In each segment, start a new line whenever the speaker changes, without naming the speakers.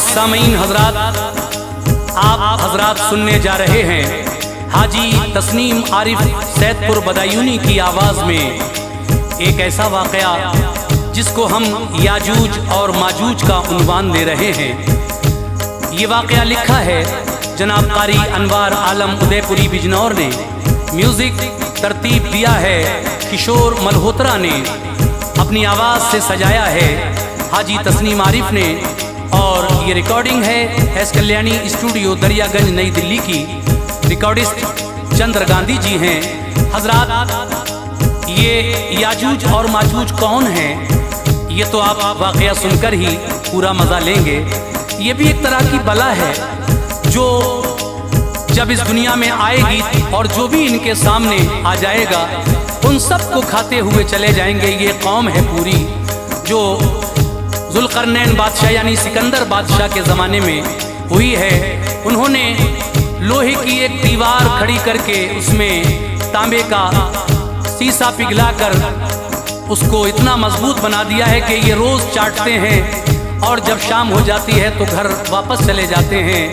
सामीन हजरात, आप हजरात सुनने जा रहे हैं हाजी तस्नीम आरिफ सैदपुर बदायूनी की आवाज़ में एक ऐसा वाक़या जिसको हम याजूज और माजूज का उन्वान दे रहे हैं। ये वाक़या लिखा है जनाब कारी अनवार आलम उदयपुरी बिजनौर ने, म्यूज़िक तरतीब दिया है किशोर मल्होत्रा ने, अपनी आवाज़ से सजाया है हाजी तस्नीम आरिफ ने, और ये रिकॉर्डिंग है एस कल्याणी स्टूडियो दरियागंज नई दिल्ली की। रिकॉर्डिस्ट चंद्र गांधी जी हैं। हजरात, ये याजूज और माजूज कौन हैं, ये तो आप वाक़या सुनकर ही पूरा मज़ा लेंगे। ये भी एक तरह की बला है जो जब इस दुनिया में आएगी और जो भी इनके सामने आ जाएगा उन सब को खाते हुए चले जाएंगे। ये कौम है पूरी जो जुल्करनैन बादशाह यानी सिकंदर बादशाह के ज़माने में हुई है। उन्होंने लोहे की एक दीवार खड़ी करके उसमें तांबे का शीशा पिघलाकर उसको इतना मजबूत बना दिया है कि ये रोज़ चाटते हैं और जब शाम हो जाती है तो घर वापस चले जाते हैं।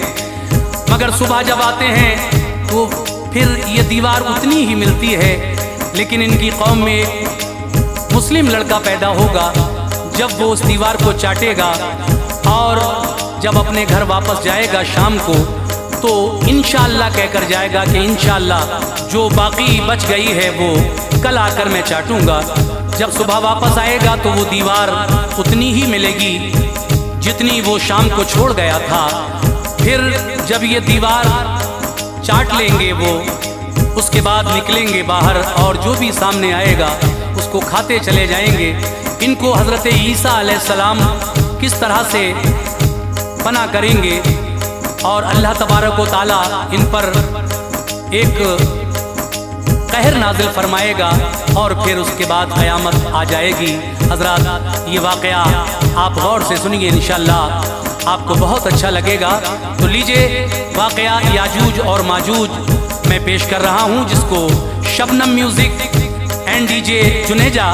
मगर सुबह जब आते हैं तो फिर ये दीवार उतनी ही मिलती है। लेकिन इनकी कौम में एक मुस्लिम लड़का पैदा होगा, जब वो उस दीवार को चाटेगा और जब अपने घर वापस जाएगा शाम को तो इंशाअल्लाह कहकर जाएगा कि इंशाअल्लाह जो बाकी बच गई है वो कल आकर मैं चाटूंगा। जब सुबह वापस आएगा तो वो दीवार उतनी ही मिलेगी जितनी वो शाम को छोड़ गया था। फिर जब ये दीवार चाट लेंगे वो, उसके बाद निकलेंगे बाहर और जो भी सामने आएगा उसको खाते चले जाएंगे। इनको हज़रत ईसा अलैहिस्सलाम किस तरह से पना करेंगे और अल्लाह तबारक व तआला इन पर एक कहर नाजिल फरमाएगा और फिर उसके बाद क़यामत आ जाएगी। हज़रात, ये वाक़या आप गौर से सुनिए, इंशाअल्लाह आपको बहुत अच्छा लगेगा। तो लीजिए वाक़या याजूज और माजूज मैं पेश कर रहा हूँ, जिसको Shabnam music and DJ Juneja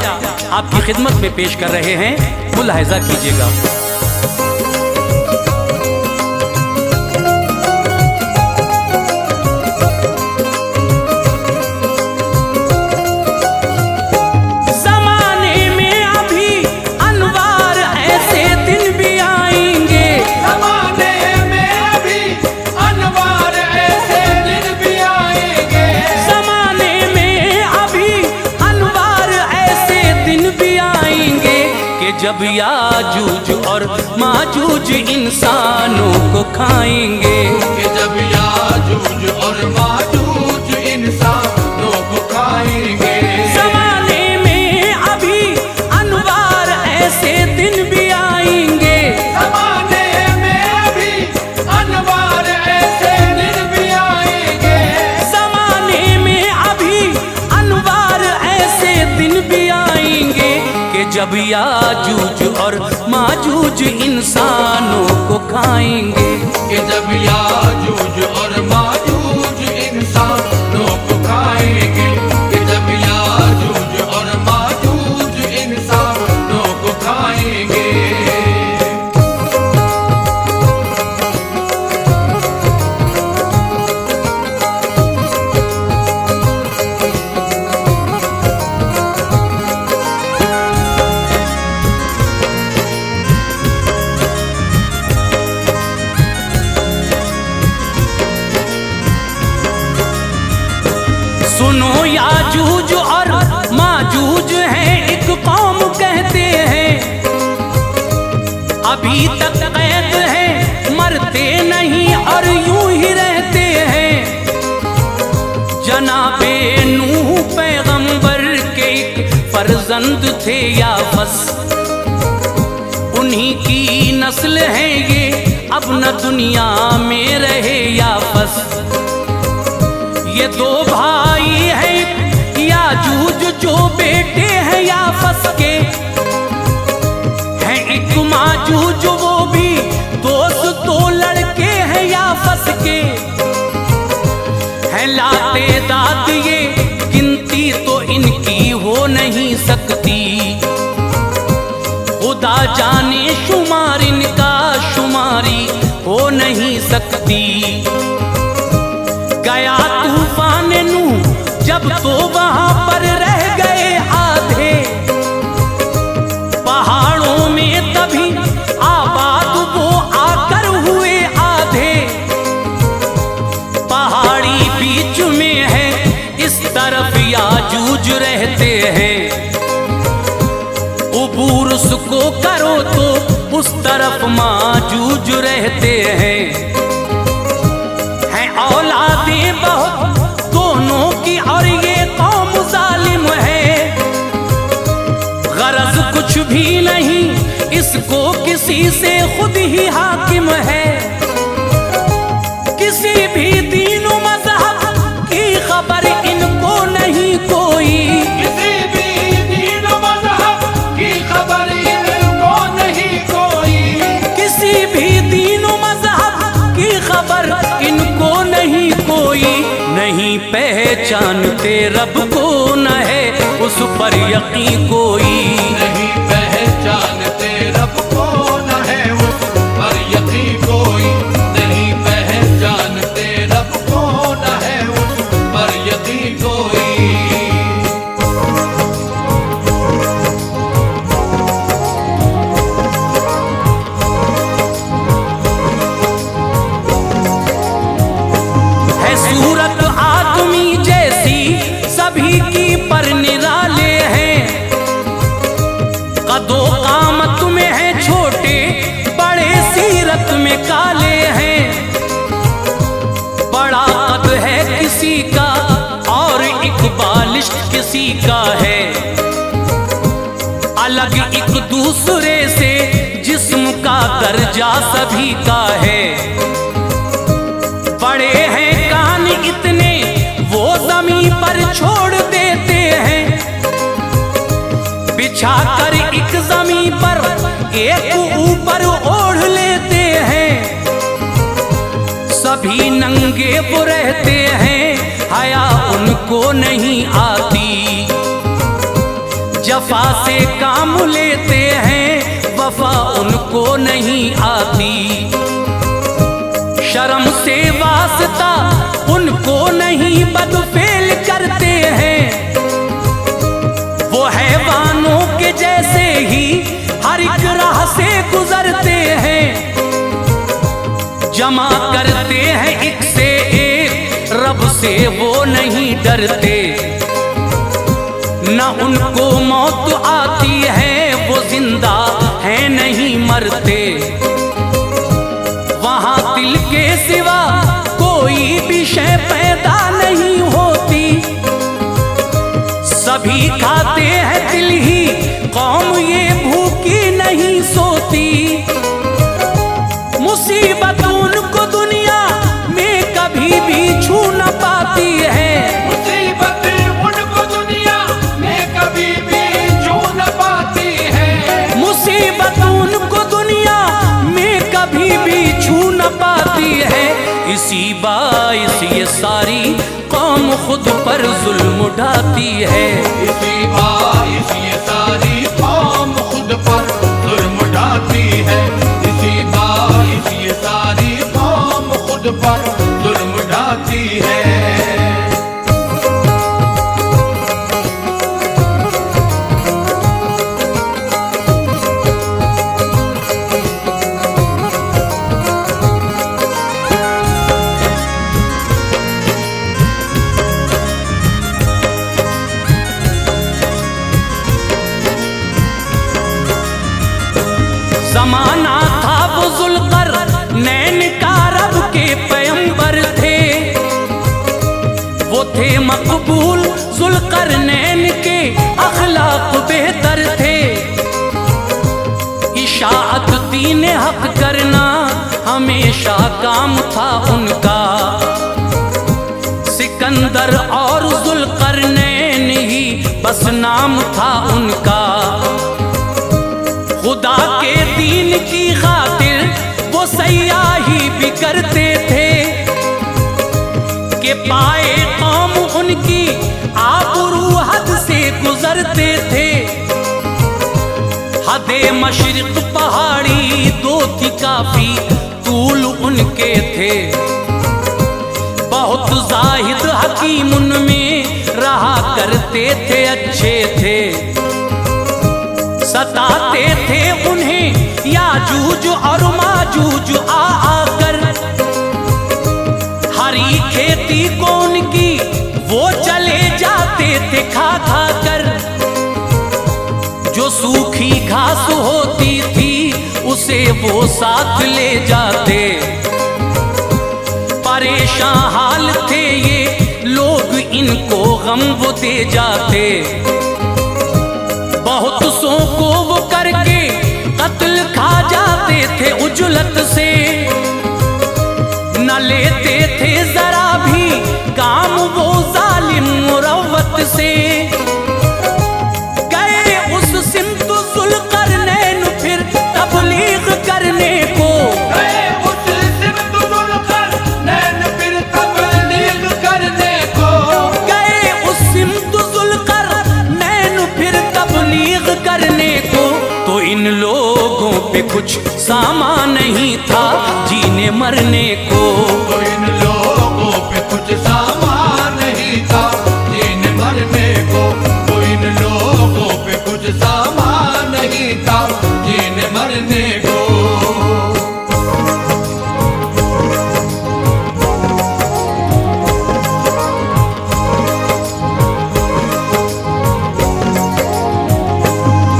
आपकी खिदमत में पेश कर रहे हैं, मुलाहिज़ा कीजिएगा। जब याजूज और माजूज इंसानों को खाएंगे,
जब याजूज और माजूज इंसानों को खाएंगे।
ज़माने में अभी अनवार ऐसे दिन भी आएंगे,
ज़माने में अभी अनवार ऐसे दिन भी आएंगे।
ज़माने में अभी अनवार ऐसे दिन भी आएंगे कि जब याजूज और माजूज इंसानों को खाएंगे।
कि जब याजूज और माजूज इंसानों को खाएंगे। कि जब याजूज और माजूज इंसानों को खाएंगे।
सुनो, याजूज और माजूज हैं एक कौम कहते हैं, अभी तक कैद हैं मरते नहीं और यूं ही रहते हैं। जनाबे नूह पैगंबर के एक फर्जंद थे याफस, उन्हीं की नस्ल है ये, अब न दुनिया में रहे याफस। ये दो भाई हैं याजूज जो बेटे हैं याफस के, हैं एक माजूज वो भी दोस्त, दो लड़के हैं याफस के। हैं लाते दाद ये गिनती तो इनकी हो नहीं सकती, खुदा जाने शुमार इनका शुमारी नहीं सकती। गया तूफान नूह जब तो वहां पर रह गए आधे, पहाड़ों में तभी आबाद वो आकर हुए आधे। पहाड़ी बीच में है, इस तरफ याजूज रहते हैं, उबूर उसको करो तो उस तरफ माजूज रहते हैं। हैं औलादें बहुत दोनों की और ये कौम जालिम है, गरज कुछ भी नहीं इसको किसी से, खुद ही हाकिम है। किसी भी दीन व मज़हब की खबर इनको नहीं कोई,
किसी भी दीन व मज़हब की खबर इनको नहीं कोई,
किसी भी दीन व मज़हब की खबर इनको नहीं कोई। नहीं पहचानते रब को, न है उस पर यकीन कोई।
नहीं पहचानते रब को, न है उस पर यकीन कोई। नहीं पहचानते रब को, न है उस पर यकीन कोई।
है सूरत आदमी जैसी सभी की, पर निराले हैं। कदो कामत में है छोटे, बड़े सीरत में काले हैं। बड़ा कद है किसी का और इकबालिश किसी का है, अलग एक दूसरे से जिस्म का दर्जा सभी का है। बड़े हैं कान इतने वो ज़मीं पर छोड़ देते हैं, बिछा कर एक ज़मीं पर एक ऊपर ओढ़ लेते हैं। सभी नंगे वो रहते हैं, हया उनको नहीं आती। जफा से काम लेते हैं, वफा उनको नहीं आती। शर्म से वास्ता उनको नहीं, बदफेल करते हैं। वो हैवानों के जैसे ही हर एक राह से गुजरते हैं। जमा करते हैं एक से एक, रब से वो नहीं डरते। न उनको मौत आती है, वो जिंदा है नहीं मरते। वहां दिल के सिवा कोई भी शय पैदा नहीं होती। सभी खाते हैं दिल ही, कौम ये भूखी नहीं सोती। मुसीबत उनको दुनिया में कभी भी छू न पाती है।
मुसीबत उनको दुनिया में कभी भी छू न पाती है।
मुसीबत उनको दुनिया में कभी भी छू न पाती है। इसी बाइस ये सारी कौम खुद पर जुल्म उठाती है।
इसी बाइस ये सारी कौम खुद पर जुल्म उठाती है। इसी बाइस ये सारी कौम खुद पर जुल्म उठाती है।
जमाना था वो जुल्कर नैन का, रब के पैगंबर थे। वो थे मकबूल जुल्कर नैन के, अखलाक बेहतर थे। इशाअत दीन हक करना हमेशा काम था उनका। सिकंदर और जुल्करनैन ही बस नाम था उनका। खुदा के दीन की खातिर वो सयाही भी करते थे, कि पाए कौम उनकी आबरू हद से गुजरते थे। हदे मशरिक पहाड़ी दो थी काफी, तूल उनके थे। बहुत जाहिद हकीम उनमें रहा करते थे, अच्छे थे। सताते थे उन्हें याजूज और माजूज आकर, हरी खेती को उनकी वो चले जाते थे खा खा कर। जो सूखी घास होती थी उसे वो साथ ले जाते। परेशान हाल थे ये लोग, इनको गम वो दे जाते। बहुत सौ को वो करके कत्ल खा जाते थे उजलत से। न लेते थे जरा भी काम वो जालिम मुरव्वत से। गए उस सिमत ज़ुल्क़रनैन फिर तबलीग करने को।
गए उस सिमत ज़ुल्क़रनैन फिर तबलीग करने को।
गए उस सिमत ज़ुल्क़रनैन फिर तबलीग करने को। तो इन लोगों पे कुछ सामान नहीं था जीने मरने को।
तो इन लोगों पे कुछ सामान नहीं था जीने मरने को। तो इन लोगों पे कुछ सामान नहीं था जीने मरने को।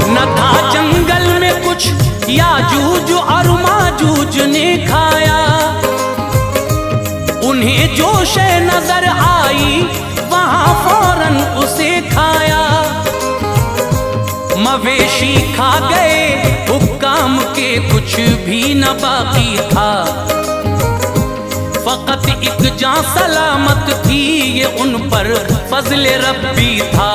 न था जंगल में कुछ याजूज और माजूज ने खाया। उन्हें जो शे नजर आई वहां फौरन उसे खाया। मवेशी खा गए हुक्काम के, कुछ भी न बाकी था। फकत एक जान सलामत थी, ये उन पर फजले रब्बी था।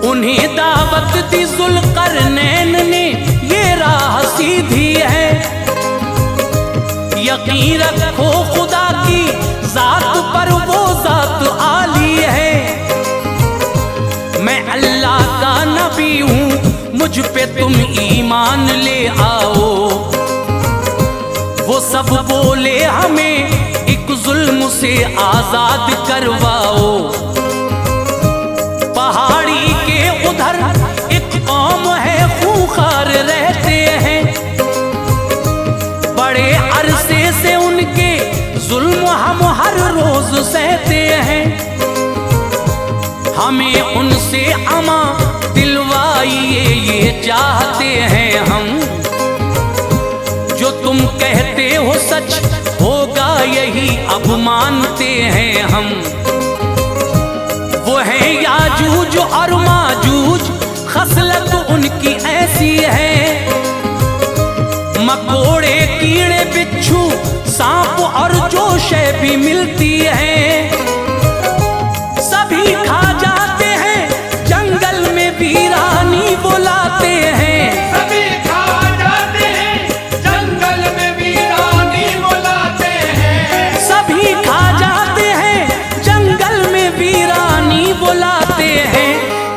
उन्हें दावत दी ज़ुल्क़रनैन ने, ये राह सीधी है। यकीन रखो खुदा की जात पर, वो जात आली है। मैं अल्लाह का नबी हूँ, मुझ पे तुम ईमान ले आओ। वो सब बोले हमें एक जुल्म से आजाद करवाओ। पहाड़ी के उधर एक कौम है खूंखार रहते हैं। बड़े अरसे से उनके जुल्म हम हर रोज सहते हैं। हमें उनसे अमा दिलवाइए, ये चाहते हैं हम। जो तुम कहते हो सच होगा यही अब मानते हैं हम। वो है याजूज और माजूज, खसलत उनकी ऐसी है। मकोड़े कीड़े बिच्छू सांप और जो शे भी मिलती है, सभी खा जाते हैं। जंगल में वीरानी बुलाते हैं।
सभी खा जाते हैं, जंगल में वीरानी बुलाते हैं।
सभी खा जाते हैं, जंगल में वीरानी बुलाते हैं।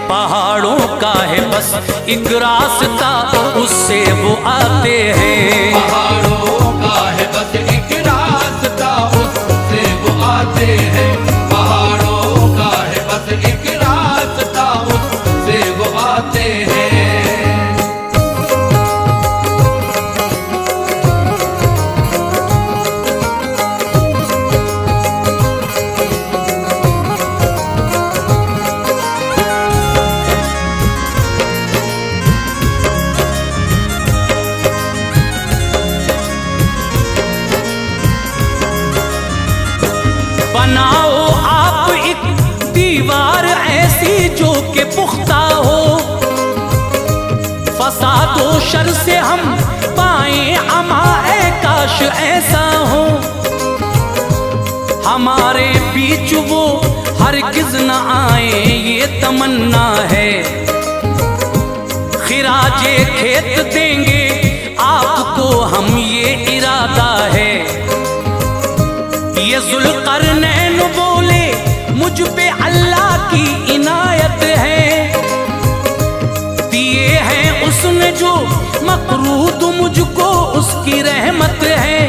पहाड़ों का है बस एक रास्ता, उससे वो आते हैं।
पहाड़ों का है बस एक रास्ता, उससे वो आते हैं। पहाड़ों का है बस एक रास्ता, उससे वो आते हैं।
बनाओ आप एक दीवार ऐसी जो कि पुख्ता हो। फसाद व शर से हम पाएं अमा, ऐ काश ऐसा हो। हमारे बीच वो हरगिज न आए, ये तमन्ना है। खिराजे खेत देंगे आपको हम, ये इरादा है। ये ज़ुल्क़रनैन बोले मुझ पे अल्लाह की इनायत है। दिए हैं उसने जो मक़रूद मुझको, उसकी रहमत है।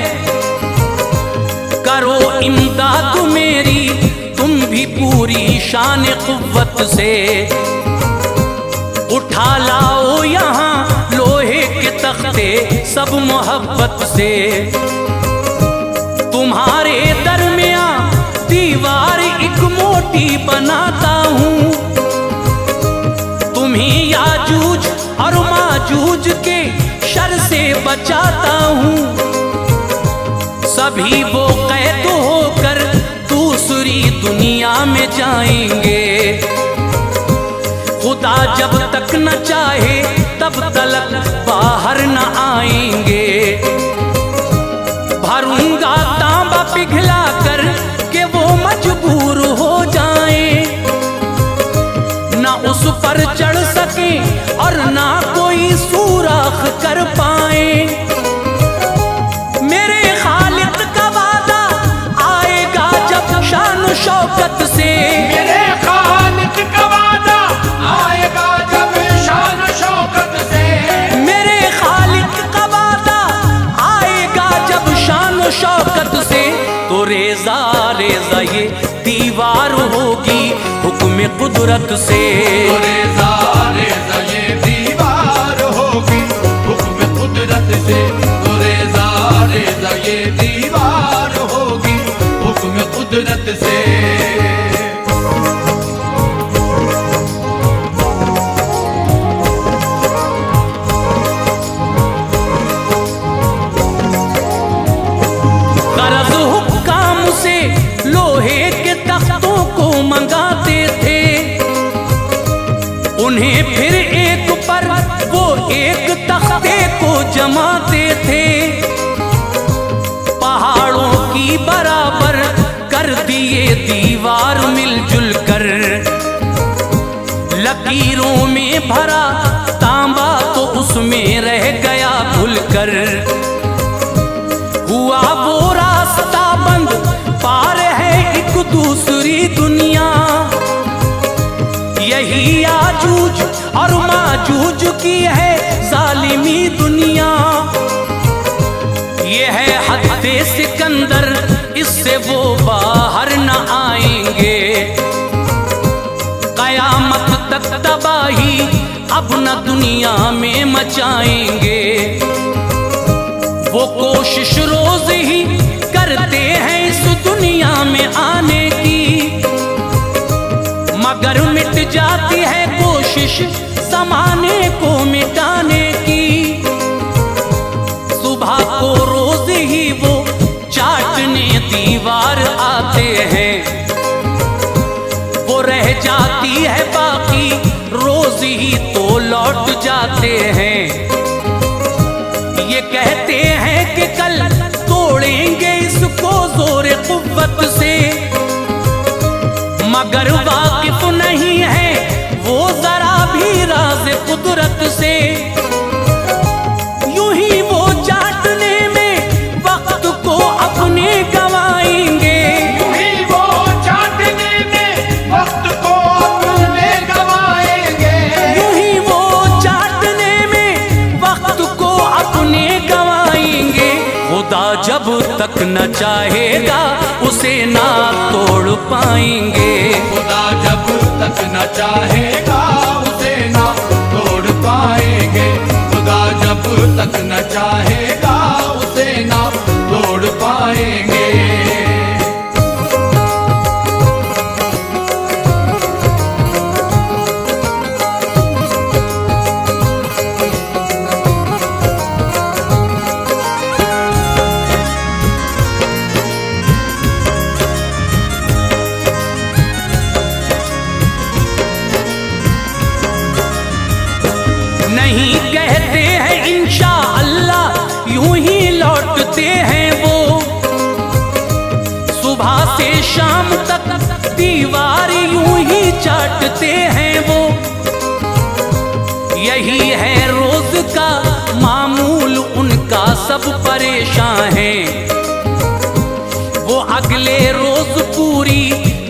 पूरी शान कुव्वत से। उठा लाओ यहाँ लोहे के तख्ते सब मोहब्बत से। तुम्हारे दरमियां दीवार एक मोटी बनाता हूँ, तुम्हें याजूज और माजूज के शर से बचाता हूँ। सभी वो कैद होकर दूसरी दुनिया में जाएंगे। खुदा जब तक न चाहे तब तलक बाहर न आएंगे। भरूंगा तांबा पिघला कर के वो मजबूर हो जाएं, ना उस पर चढ़ सके और ना कोई सुराख कर पाए। मेरे खालिक का वादा आएगा जब शान शौकत से।
मेरे खालिक का वादा आएगा जब शान शौकत से।
मेरे खालिक का वादा आएगा जब शान शौकत से। तो रेजा रेजा ये दीवार होगी हुक्म कुदरत से।
तो रेजा रेजा ये दीवार होगी हुक्म कुदरत से। तो रेजा रेजा ये दीवार होगी हुक्म कुदरत से।
गरज हुक्काम से लोहे के तख्तों को मंगाते थे, उन्हें फिर एक पर वो एक तख्ते को जमाते थे। पहाड़ों की बराबर कर दिए दीवार मिलजुल कर। लकीरों में भरा तांबा तो उसमें रह गया घुल कर। हुआ वो रास्ता बंद, पार है एक दूसरी दुनिया। यही याजूज और माजूज की है जालिमी दुनिया। ये है हद्दे सिकंदर, इससे वो बाहर न आएंगे। कयामत तक तबाही अब न दुनिया में मचाएंगे। वो कोशिश रोज ही करते हैं इस दुनिया में आने की, मगर मिट जाती है कोशिश ज़माने को मिटाने की। सुबह को रोज ही वो चाटने दीवार आते हैं, वो रह जाती है बाकी रोज ही तो लौट जाते हैं। ये कहते हैं कि कल तोड़ेंगे इसको जोरे कुव्वत से, मगर वाकिफ नहीं है वो जरा भी राज कुदरत से। यूं ही वो चाटने में वक्त को अपने गवाएंगे।
यूं ही वो चाटने में वक्त को अपने गवाएंगे।
यूं ही वो चाटने में वक्त को अपने गवाएंगे। खुदा जब तक न चाहेगा उसे ना तोड़ पाएंगे।
खुदा जब तक न चाहेगा उसे ना तोड़ पाएंगे। खुदा जब तक न चाहेगा उसे ना तोड़ पाएंगे।
नहीं कहते हैं इंशा अल्लाह, यूं ही लौटते हैं वो। सुबह से शाम तक दीवार यूं ही चाटते हैं वो। यही है रोज का मामूल उनका, सब परेशान हैं। वो अगले रोज पूरी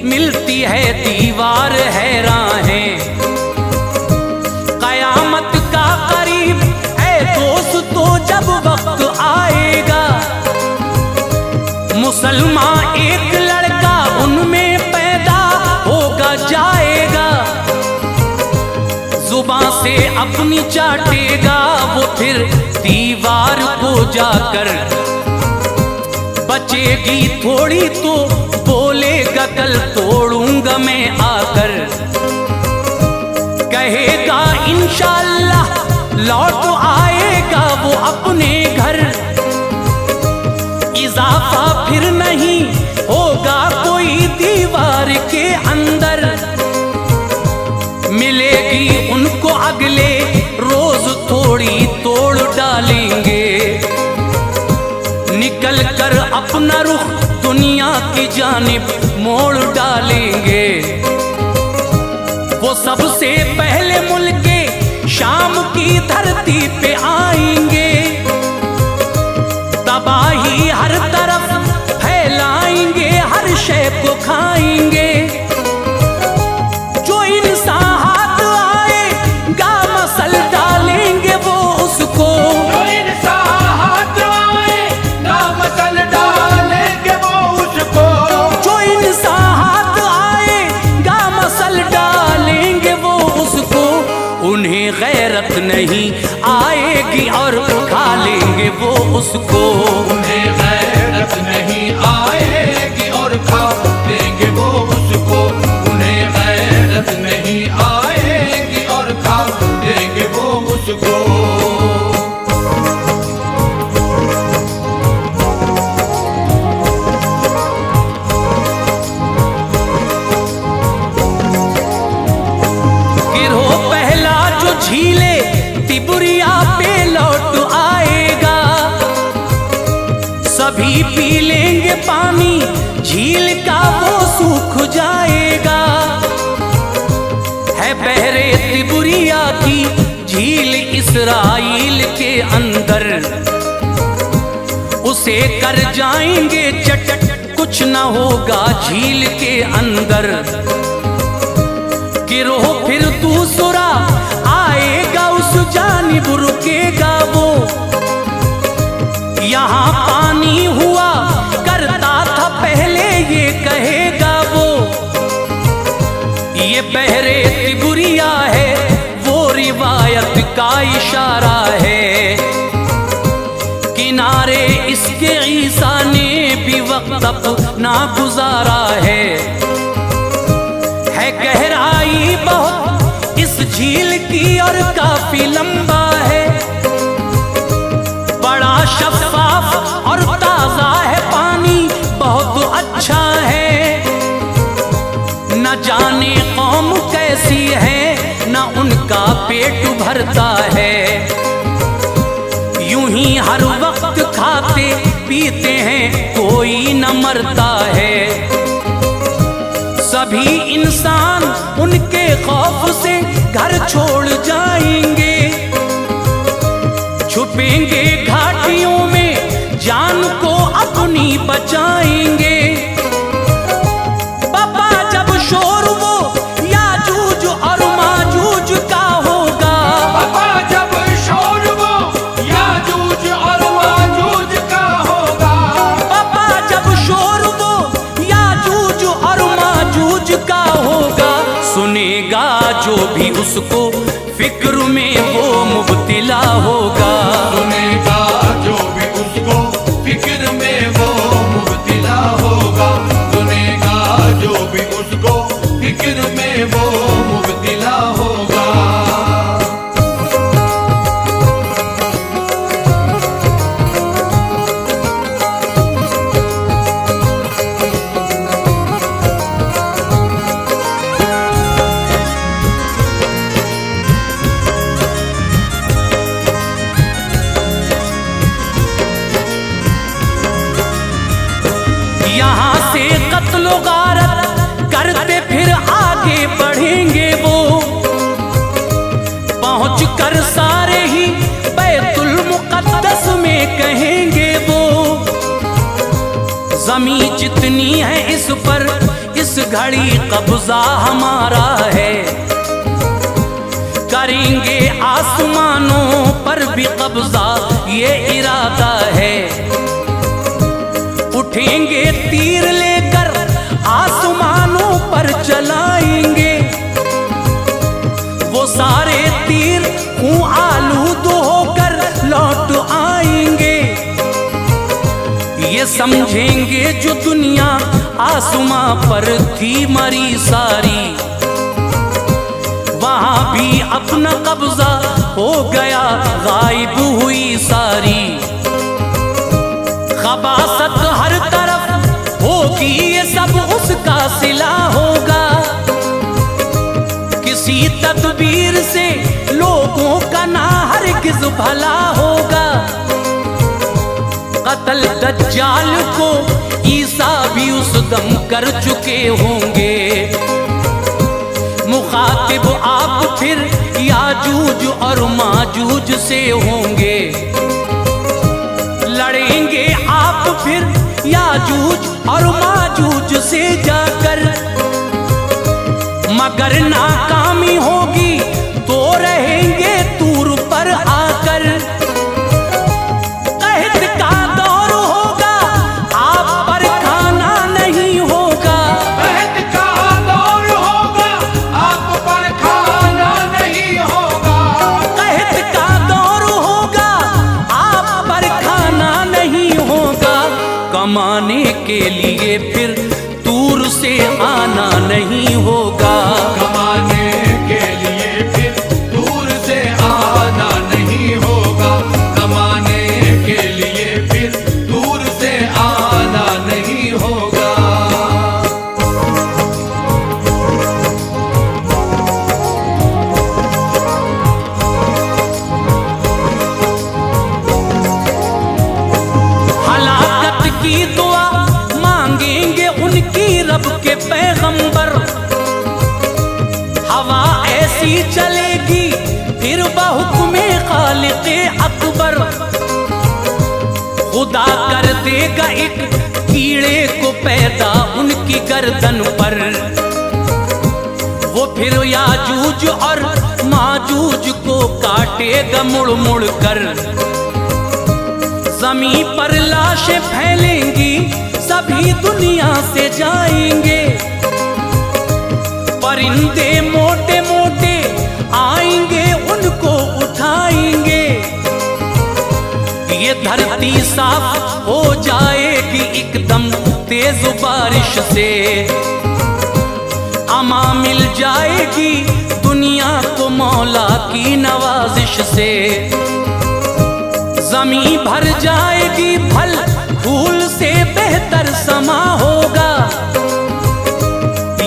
मिलती है दीवार हैरान है। कयामत का करीब है दोस्तों जब वक्त आएगा, मुसलमान एक लड़का उनमें पैदा हो से अपनी चाटेगा वो फिर दीवार को जाकर, बचेगी थोड़ी तो बोलेगा कल तोड़ूंगा मैं आकर। कहेगा इंशाअल्लाह लौट आएगा वो अपने घर, इजाफा फिर नहीं होगा कोई दीवार के अंदर। मिलेगी उनको अगले रोज थोड़ी तोड़ डालेंगे, निकल कर अपना रुख दुनिया की जानिब मोड़ डालेंगे। वो सबसे पहले मुल्के शाम की धरती पे आएंगे, तबाही हर तरफ फैलाएंगे, हर शय को खाएंगे। जो इंसान हाथ आएगा मसल डालेंगे वो उसको,
जो इंसान हाथ आएगा मसल डालेंगे वो उसको,
जो इंसान हाथ आएगा मसल डालेंगे वो उसको। उन्हें गैरत नहीं आएगी और खा लेंगे वो उसको,
उन्हें गैरत नहीं आएगी और खा लेंगे वो उसको, उन्हें गैरत नहीं आएगी और खा लेंगे वो उसको।
गिरोह पहला जो झीले तिबुरिया पे लौट आएगा, सभी पी लेंगे पानी झील का वो सूख जाएगा। है बहरे तिबुरिया की झील इस्राइल के अंदर, उसे कर जाएंगे चट कुछ न होगा झील के अंदर। गिरोह फिर दूसरा आएगा उस जानिब रुकेगा वो, यहाँ पानी हुआ करता था पहले ये कहेगा वो। ये बहरे तिबुरिया है वो रिवायत का इशारा है, किनारे इसके ईसा ने भी वक्त अपना गुजारा है। गहराई बहुत इस झील की और काफी लंबा है, बड़ा शफाफ और ताजा है पानी बहुत अच्छा है। न जाने कौम कैसी है न उनका पेट भरता है, यूं ही हर वक्त खाते पीते हैं कोई न मरता है। सभी इंसान उनके खौफ से घर छोड़ जाएंगे, छुपेंगे घाटियों में जान को अपनी बचाएंगे। बाबा जब शोर वो याजूज और माजूज का होगा,
बाबा जब शोर वो याजूज और माजूज का होगा,
बाबा जब शोर वो याजूज और माजूज का होगा। सुनेगा जो भी उसको फिक्र में वो मुब्तिला होगा,
सुनेगा जो भी उसको फिक्र में वो मुब्तिला होगा, सुनेगा जो भी उसको फिक्र में वो मुब्तिला होगा।
यहाँ से कत्लो गारत करते फिर आगे बढ़ेंगे वो, पहुँच कर सारे ही बैतुल मुक़द्दस में कहेंगे वो। ज़मीं जितनी है इस पर इस घड़ी कब्जा हमारा है, करेंगे आसमानों पर भी कब्जा ये इरादा है। उठेंगे तीर लेकर आसमानों पर चलाएंगे, वो सारे तीर समझेंगे जो दुनिया आसमां पर थी मरी सारी, वहां भी अपना कब्जा हो गया, गायब हुई सारी। खबासत हर तरफ होगी, ये सब उसका सिला होगा। किसी तदबीर से लोगों का ना हरगिज़ भला होगा। कत्ल दज्जाल को ईसा भी उस दम कर चुके होंगे। मुखातिब आप फिर याजूज और माजूज से होंगे। लड़ेंगे आप फिर याजूज और माजूज से जाकर, मगर नाकामी होगी तो रहेंगे तूर पर आकर। कहत का दौर होगा, आप पर खाना नहीं होगा।
कहत का दौर होगा, आप पर खाना नहीं होगा।
कहत का दौर होगा, आप पर खाना नहीं होगा। कमाने के लिए फिर दूर से आना नहीं होगा।
कमाने के लिए फिर दूर से आना नहीं होगा। कमाने के लिए फिर दूर से आना नहीं होगा।
हलाकत की दुआ मांगेंगे उनकी रब के पैगंबर। हवा ऐसी चलेगी फिर बहुक्मे खालिक़े अकबर। खुदा कर देगा एक कीड़े को पैदा उनकी गर्दन पर। वो फिर याजूज और माजूज को काटेगा मुड़ मुड़ कर। ज़मीं पर लाशें फैलेंगी, सभी दुनिया से जाएंगे। परिंदे मोटे मोटे आएंगे, उनको उठाएंगे। ये धरती साफ हो जाएगी एकदम तेज बारिश से। अमा मिल जाएगी दुनिया को मौला की नवाजिश से। ज़मीं भर जाएगी फल फूल से, बेहतर समा होगा।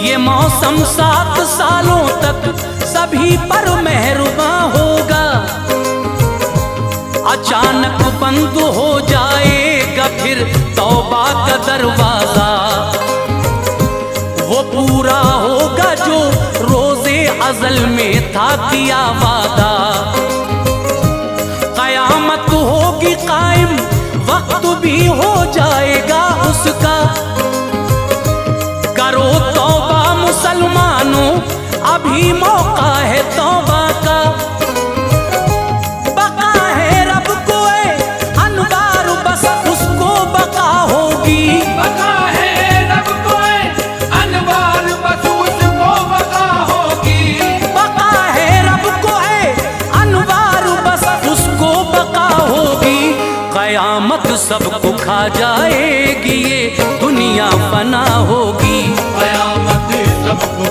ये मौसम 7 सालों तक सभी पर मेहरबां होगा। अचानक बंद हो जाएगा फिर तौबा का दरवाजा। वो पूरा होगा जो रोज़े अज़ल में था किया वादा। क़यामत होगी कायम, वक्त भी हो जाएगा उसका। करो तौबा मुसलमानों, अभी मौका है तौबा का। बका है रब को अनवार, बस उसको बका होगी।
बका है रब को अनवार, बस उसको बका होगी।
बका है रब को अनवार, बस उसको बका होगी। क़यामत सबको खा जाएगी, ये दुनिया फना होगी।
कयामत सबको